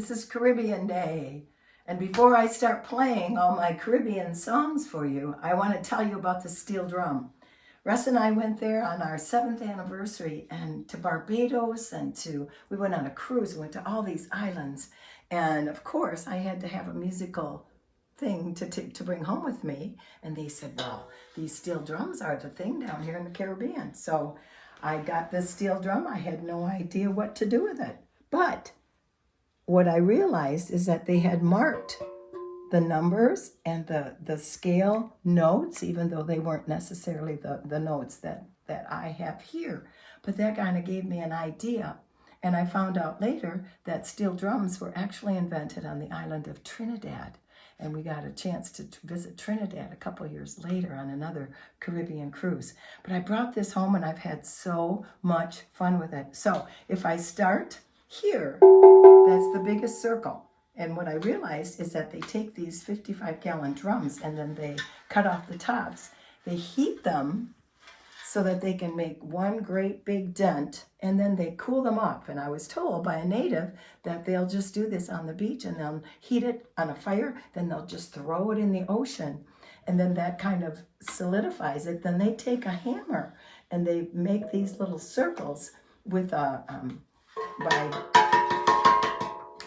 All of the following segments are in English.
This is Caribbean Day. And before I start playing all my Caribbean songs for you, I want to tell you about the steel drum. Russ and I went there on our 7th anniversary and to Barbados we went on a cruise, we went to all these islands. And of course, I had to have a musical thing to bring home with me. And they said, well, these steel drums are the thing down here in the Caribbean. So I got this steel drum. I had no idea what to do with it. But what I realized is that they had marked the numbers and the scale notes, even though they weren't necessarily the notes that I have here. But that kind of gave me an idea. And I found out later that steel drums were actually invented on the island of Trinidad. And we got a chance to visit Trinidad a couple years later on another Caribbean cruise. But I brought this home and I've had so much fun with it. So if I start here, that's the biggest circle. And what I realized is that they take these 55-gallon drums and then they cut off the tops. They heat them so that they can make one great big dent, and then they cool them off. And I was told by a native that they'll just do this on the beach and they'll heat it on a fire, then they'll just throw it in the ocean. And then that kind of solidifies it. Then they take a hammer and they make these little circles with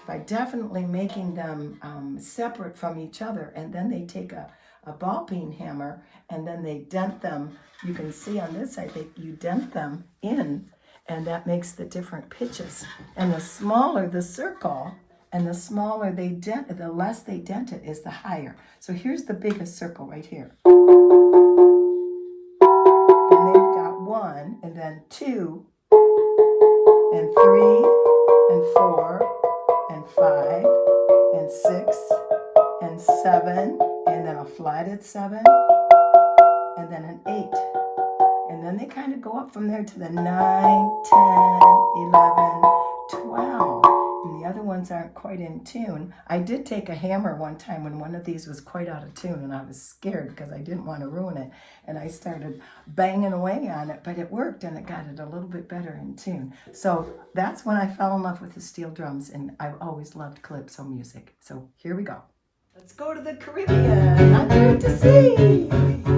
by definitely making them separate from each other. And then they take a ball peen hammer and then they dent them. You can see on this side, you dent them in, and that makes the different pitches. And the smaller the circle and the smaller they dent it, the less they dent it is the higher. So here's the biggest circle right here. And they've got 1 and then 2 and 3 and 4 and 5 and 6 and 7 and then a flatted 7 and then an 8. And then they kind of go up from there to the 9, 10, 11, 12. And the other ones aren't quite in tune. I did take a hammer one time when one of these was quite out of tune, and I was scared because I didn't want to ruin it. And I started banging away on it, but it worked and it got it a little bit better in tune. So that's when I fell in love with the steel drums, and I've always loved calypso music. So here we go. Let's go to the Caribbean. I'm going to sea.